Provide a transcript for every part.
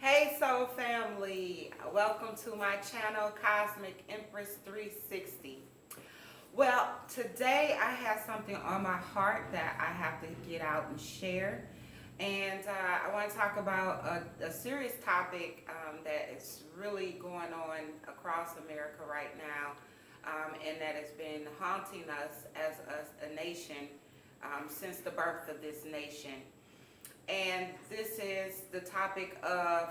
Hey Soul Family, welcome to my channel Cosmic Empress 360. Well, today I have something on my heart that I have to get out and share. And I want to talk about a serious topic that is really going on across America right now, and that has been haunting us as a nation since the birth of this nation. And this is the topic of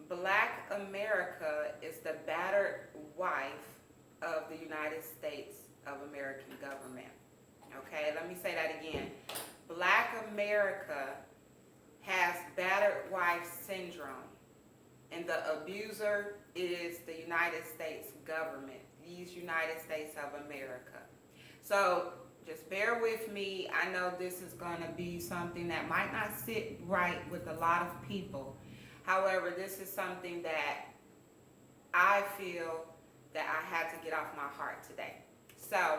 Black America is the battered wife of the United States of American government. Okay, let me say that again. Black America has battered wife syndrome, and the abuser is the United States government, these United States of America. So just bear with me. I know this is going to be something that might not sit right with a lot of people. However, this is something that I feel that I had to get off my heart today. So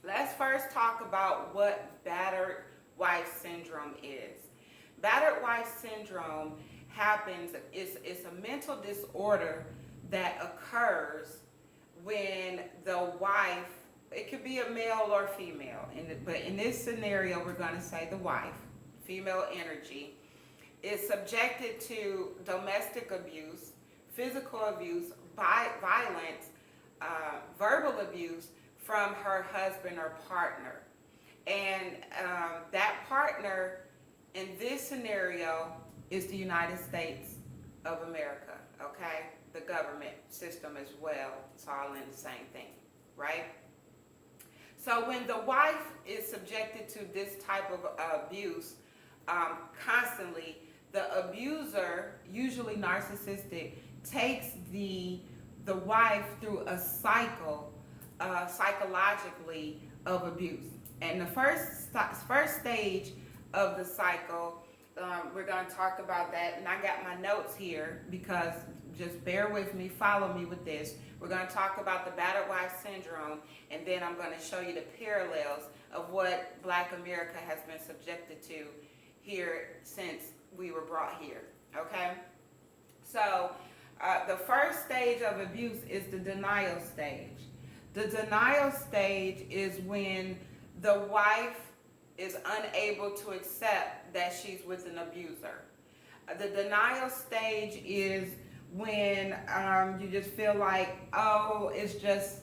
let's first talk about what battered wife syndrome is. Battered wife syndrome happens, it's a mental disorder that occurs when the wife, it could be a male or female, but in this scenario, we're going to say the wife, female energy, is subjected to domestic abuse, physical abuse, violence, verbal abuse from her husband or partner. And that partner in this scenario is the United States of America, okay? The government system as well. It's all in the same thing, right? So when the wife is subjected to this type of abuse constantly, the abuser, usually narcissistic, takes the wife through a cycle, psychologically, of abuse. And the first stage of the cycle, we're going to talk about that. And I got my notes here because just bear with me, follow me with this. We're going to talk about the battered wife syndrome, and then I'm going to show you the parallels of what Black America has been subjected to here since we were brought here, okay? So the first stage of abuse is the denial stage. The denial stage is when the wife is unable to accept that she's with an abuser. The denial stage is when you just feel like, oh, it's just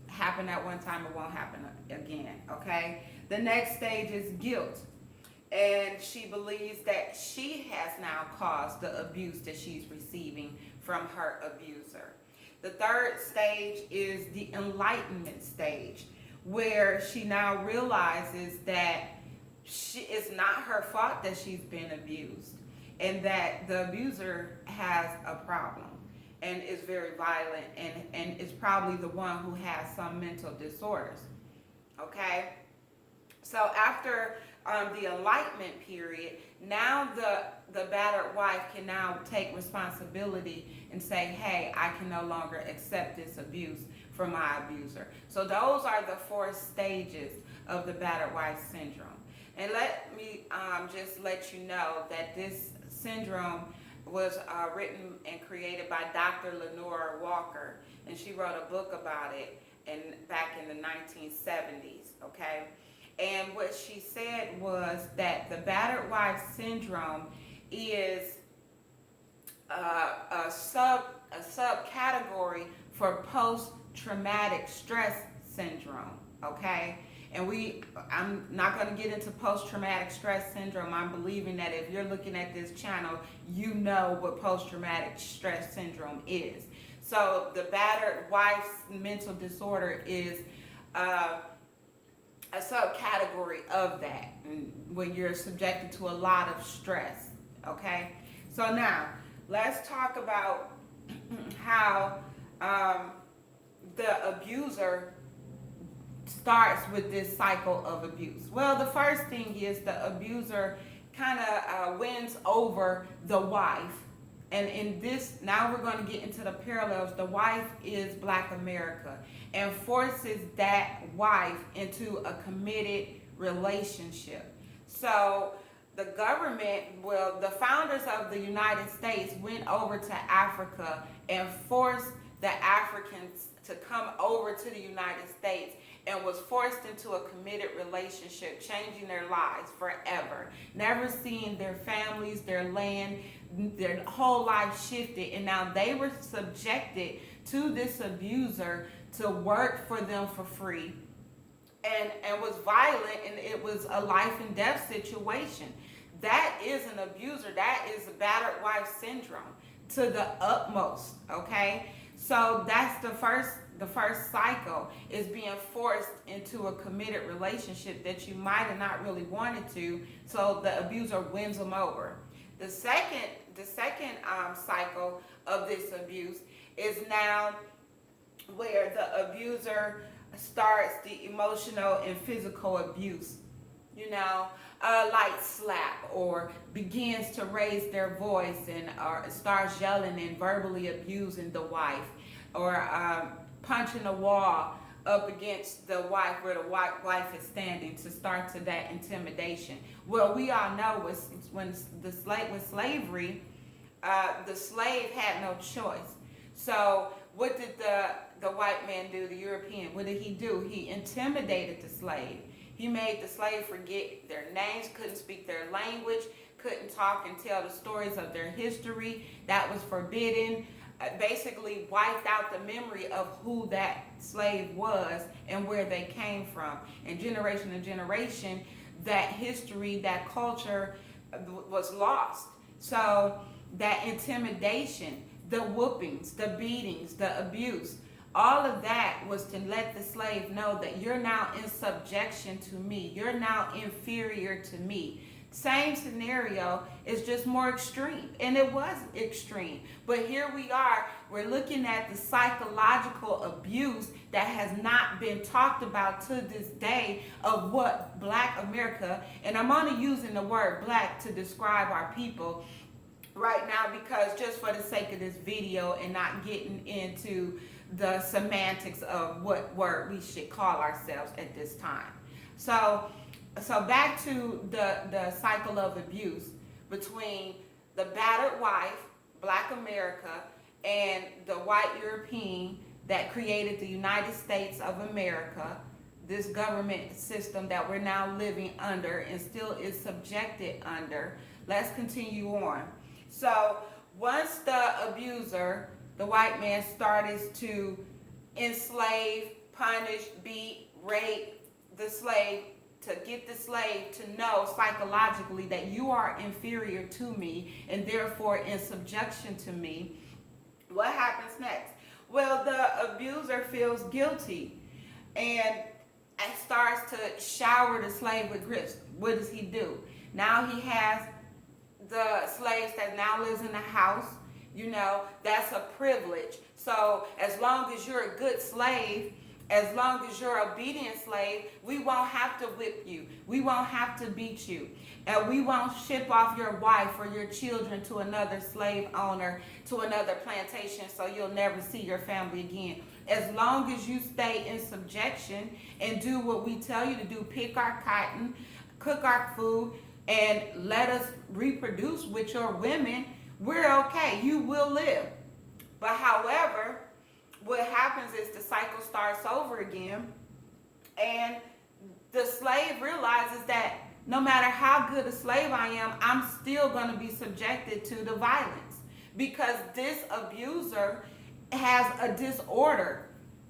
happened at one time, it won't happen again, okay? The next stage is guilt, and she believes that she has now caused the abuse that she's receiving from her abuser. The third stage is the enlightenment stage, where she now realizes that it's not her fault that she's been abused, and that the abuser has a problem and is very violent and is probably the one who has some mental disorders, okay? So after the enlightenment period, now the battered wife can now take responsibility and say, hey, I can no longer accept this abuse from my abuser. So those are the 4 stages of the battered wife syndrome. And let me just let you know that this syndrome was written and created by Dr. Lenore Walker, and she wrote a book about it back in the 1970s, okay? And what she said was that the battered wife syndrome is a subcategory for post-traumatic stress syndrome, okay? And I'm not going to get into post-traumatic stress syndrome. I'm believing that if you're looking at this channel, you know what post-traumatic stress syndrome is. So the battered wife's mental disorder is a subcategory of that, when you're subjected to a lot of stress, okay? So now, let's talk about how the abuser starts with this cycle of abuse. Well, the first thing is the abuser kind of wins over the wife. And in this, now we're going to get into the parallels. The wife is Black America and forces that wife into a committed relationship. So the government, well, the founders of the United States went over to Africa and forced the Africans to come over to the United States, and was forced into a committed relationship, changing their lives forever. Never seeing their families, their land, their whole life shifted, and now they were subjected to this abuser to work for them for free, and was violent, and it was a life and death situation. That is an abuser. That is a battered wife syndrome to the utmost, okay? So that's the first cycle, is being forced into a committed relationship that you might have not really wanted to, so the abuser wins them over. The second cycle of this abuse is now where the abuser starts the emotional and physical abuse, like slap, or begins to raise their voice and or starts yelling and verbally abusing the wife, or punching a wall up against the wife where the wife is standing, to start to that intimidation. Well, we all know with slavery, the slave had no choice. So what did the white man do, the European? What did he do? He intimidated the slave. He made the slave forget their names, couldn't speak their language, couldn't talk and tell the stories of their history. That was forbidden. Basically wiped out the memory of who that slave was and where they came from. And generation to generation, that history, that culture was lost. So that intimidation, the whoopings, the beatings, the abuse, all of that was to let the slave know that you're now in subjection to me. You're now inferior to me. Same scenario, is just more extreme. And it was extreme. But here we are, we're looking at the psychological abuse that has not been talked about to this day of what Black America, and I'm only using the word black to describe our people right now, because just for the sake of this video and not getting into the semantics of what word we should call ourselves at this time. So back to the cycle of abuse between the battered wife, Black America, and the white European that created the United States of America, this government system that we're now living under and still is subjected under. Let's continue on. So once the abuser, the white man, started to enslave, punish, beat, rape the slave, to get the slave to know psychologically that you are inferior to me and therefore in subjection to me, what happens next? Well, the abuser feels guilty and starts to shower the slave with grist. What does he do? Now he has the slaves that now lives in the house. That's a privilege. So as long as you're a good slave, as long as you're an obedient slave, we won't have to whip you. We won't have to beat you. And we won't ship off your wife or your children to another slave owner, to another plantation, so you'll never see your family again. As long as you stay in subjection and do what we tell you to do, pick our cotton, cook our food, and let us reproduce with your women, we're okay. You will live. But however, what happens is the cycle starts over again, and the slave realizes that no matter how good a slave I am, I'm still going to be subjected to the violence, because this abuser has a disorder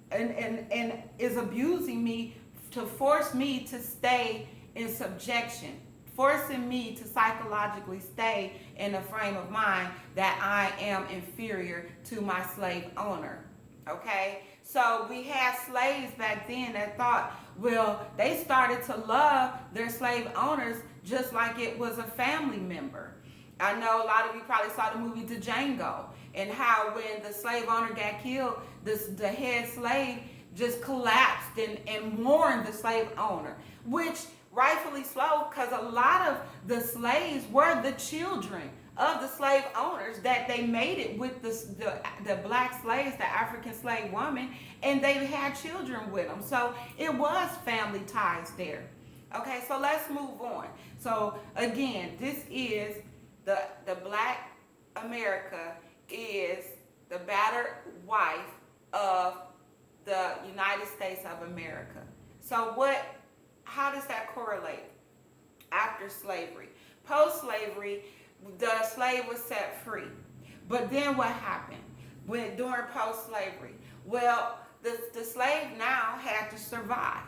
and is abusing me to force me to stay in subjection, forcing me to psychologically stay in a frame of mind that I am inferior to my slave owner. Okay, so we had slaves back then that thought, well, they started to love their slave owners just like it was a family member. I know a lot of you probably saw the movie Django, and how when the slave owner got killed, the head slave just collapsed and mourned the slave owner, which rightfully so, because a lot of the slaves were the children of the slave owners that they mated with the black slaves, the African slave woman, and they had children with them. So it was family ties there. Okay, so let's move on. So again, this is the Black America is the battered wife of the United States of America. So how does that correlate? After slavery. Post-slavery, the slave was set free. But then what happened during post-slavery? Well, the slave now had to survive.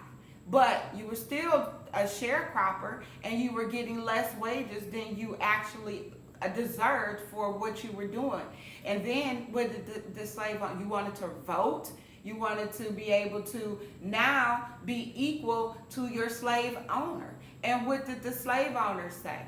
But you were still a sharecropper and you were getting less wages than you actually deserved for what you were doing. And then with the slave, you wanted to vote. You wanted to be able to now be equal to your slave owner. And what did the slave owner say?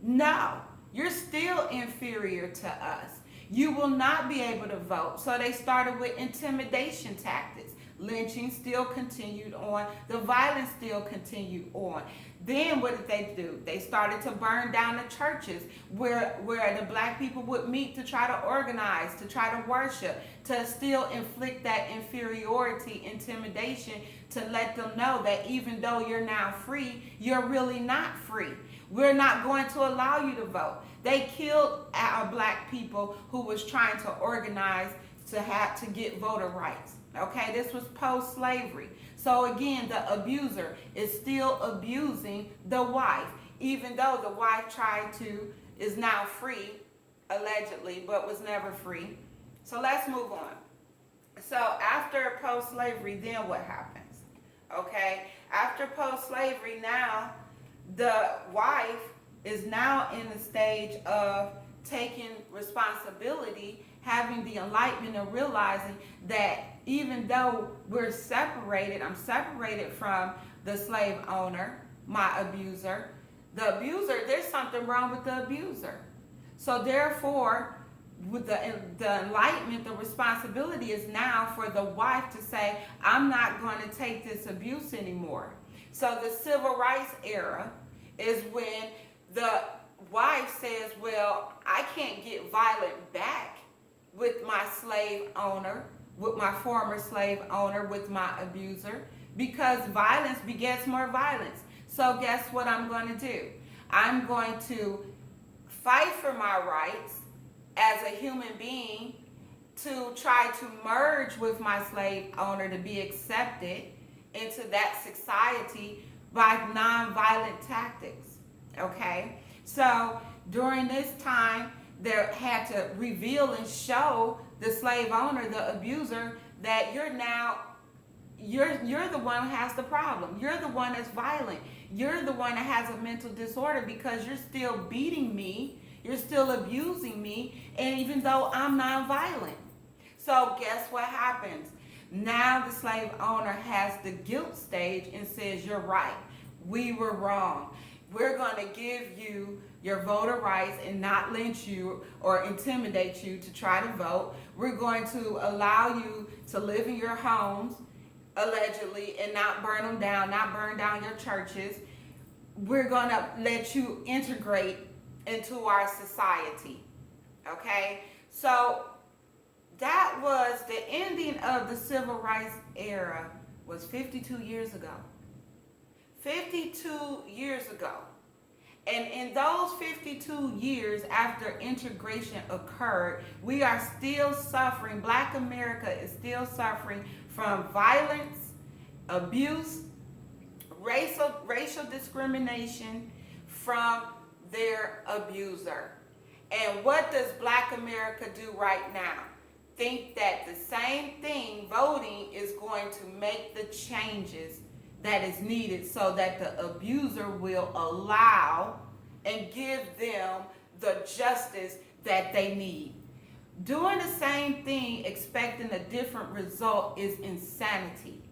No, you're still inferior to us. You will not be able to vote. So they started with intimidation tactics. Lynching still continued on. The violence still continued on. Then what did they do? They started to burn down the churches where the black people would meet to try to organize, to try to worship, to still inflict that inferiority, intimidation, to let them know that even though you're now free, you're really not free. We're not going to allow you to vote. They killed our black people who was trying to organize to get voter rights. Okay, this was post-slavery. So again, the abuser is still abusing the wife, even though the wife is now free, allegedly, but was never free. So let's move on. So after post-slavery, then what happens? Okay, after post-slavery, now the wife is now in the stage of taking responsibility, having the enlightenment and realizing that even though we're separated, I'm separated from the slave owner, my abuser, there's something wrong with the abuser. So therefore, with the enlightenment, the responsibility is now for the wife to say, I'm not going to take this abuse anymore. So the civil rights era is when the wife says, well, I can't get violent back with my slave owner, with my former slave owner, with my abuser, because violence begets more violence. So guess what I'm going to do? I'm going to fight for my rights as a human being to try to merge with my slave owner to be accepted into that society by nonviolent tactics. Okay? So during this time, they had to reveal and show the slave owner, the abuser, that you're the one who has the problem. You're the one that's violent. You're the one that has a mental disorder because you're still beating me. You're still abusing me, and even though I'm nonviolent. So guess what happens? Now the slave owner has the guilt stage and says, you're right. We were wrong. We're going to give you your voter rights and not lynch you or intimidate you to try to vote. We're going to allow you to live in your homes, allegedly, and not burn them down, not burn down your churches. We're going to let you integrate into our society. Okay? So that was the ending of the civil rights era, was 52 years ago. 52 years ago. And in those 52 years after integration occurred, we are still suffering, Black America is still suffering from violence, abuse, racial discrimination from their abuser. And what does Black America do right now? Think that the same thing, voting, is going to make the changes that is needed so that the abuser will allow and give them the justice that they need. Doing the same thing, expecting a different result, is insanity.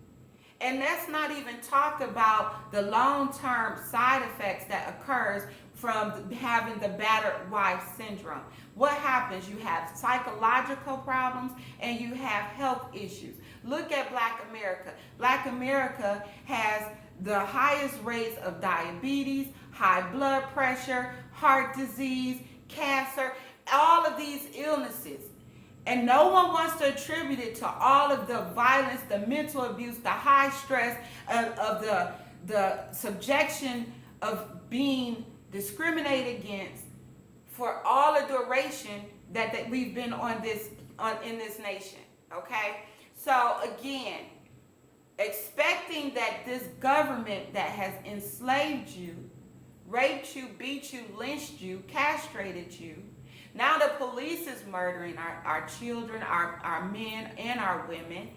And let's not even talk about the long-term side effects that occurs from having the battered wife syndrome. What happens? You have psychological problems and you have health issues. Look at Black America. Black America has the highest rates of diabetes, high blood pressure, heart disease, cancer, all of these illnesses. And no one wants to attribute it to all of the violence, the mental abuse, the high stress of the subjection of being discriminated against for all the duration that we've been in this nation. Okay, so again, expecting that this government that has enslaved you, raped you, beat you, lynched you, castrated you, now the police is murdering our children, our men, and our women.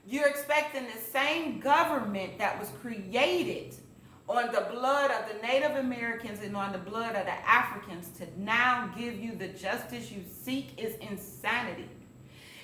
You're expecting the same government that was created on the blood of the Native Americans and on the blood of the Africans to now give you the justice you seek is insanity.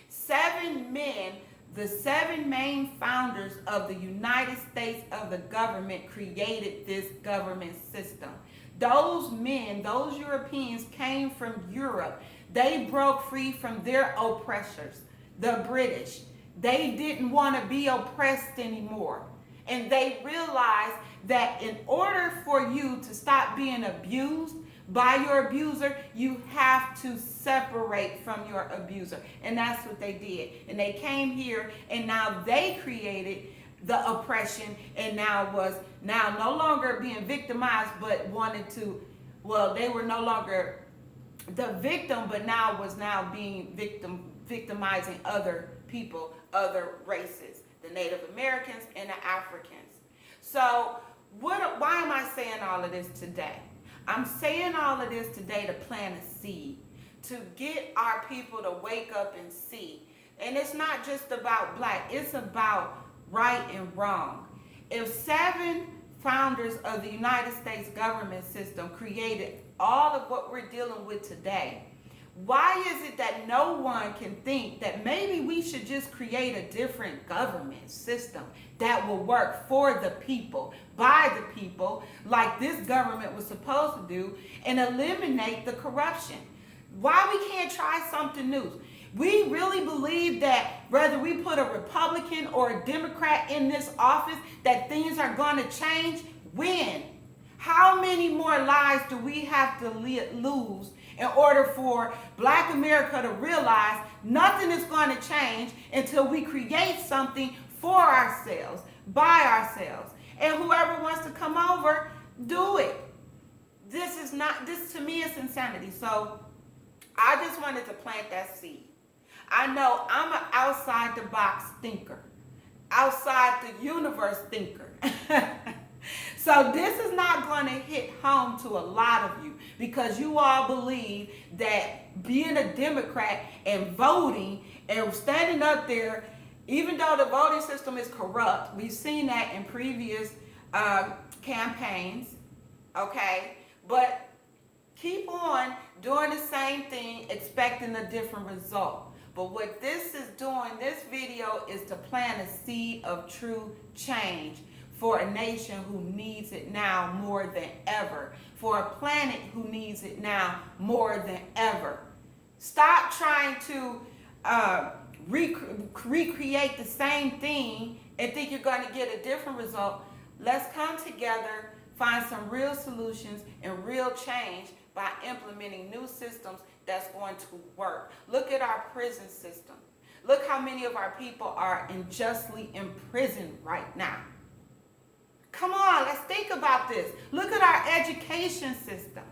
7 men, the 7 main founders of the United States of the government, created this government system. Those men, those Europeans, came from Europe. They broke free from their oppressors, the British. They didn't want to be oppressed anymore. And they realized that in order for you to stop being abused by your abuser, you have to separate from your abuser. And that's what they did. And they came here, and now they created the oppression, and now no longer being victimized, but wanted to, well, they were no longer the victim, but was being victimizing other people, other races, the Native Americans and the Africans. So why am I saying all of this today? I'm saying all of this today to plant a seed, to get our people to wake up and see. And it's not just about black, it's about right and wrong. If 7 founders of the United States government system created all of what we're dealing with today, why is it that no one can think that maybe we should just create a different government system that will work for the people, by the people, like this government was supposed to do, and eliminate the corruption? Why we can't try something new? We really believe that whether we put a Republican or a Democrat in this office, that things are going to change? When? How many more lives do we have to lose in order for Black America to realize nothing is going to change until we create something for ourselves, by ourselves? And whoever wants to come over, do it. This to me is insanity. So I just wanted to plant that seed. I know I'm an outside the box thinker, outside the universe thinker. So this is not going to hit home to a lot of you, because you all believe that being a Democrat and voting and standing up there, even though the voting system is corrupt, we've seen that in previous campaigns, okay? But keep on doing the same thing, expecting a different result. But what this is doing, this video, is to plant a seed of true change for a nation who needs it now more than ever, for a planet who needs it now more than ever. Stop trying to recreate the same thing and think you're going to get a different result. Let's come together, find some real solutions and real change by implementing new systems that's going to work. Look at our prison system. Look how many of our people are unjustly imprisoned right now. Come on, let's think about this. Look at our education system.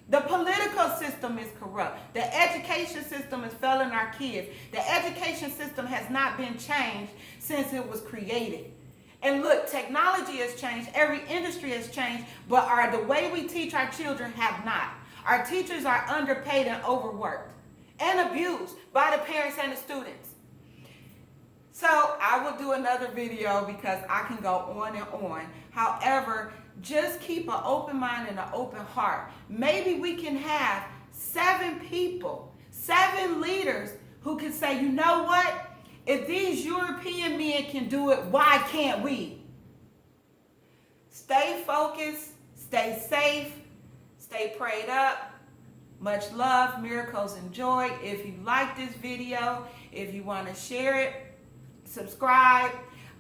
The political system is corrupt. The education system is failing our kids. The education system has not been changed since it was created. And look, technology has changed. Every industry has changed. But the way we teach our children have not. Our teachers are underpaid and overworked and abused by the parents and the students. So I will do another video because I can go on and on. However, just keep an open mind and an open heart. Maybe we can have 7 people, 7 leaders who can say, you know what? If these European men can do it, why can't we? Stay focused, stay safe, stay prayed up. Much love, miracles, and joy. If you like this video, if you want to share it, subscribe.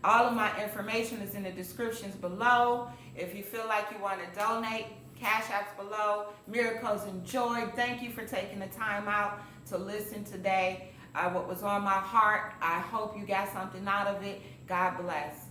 All of my information is in the descriptions below. If you feel like you want to donate, Cash App's below. Miracles and joy. Thank you for taking the time out to listen today. What was on my heart, I hope you got something out of it. God bless.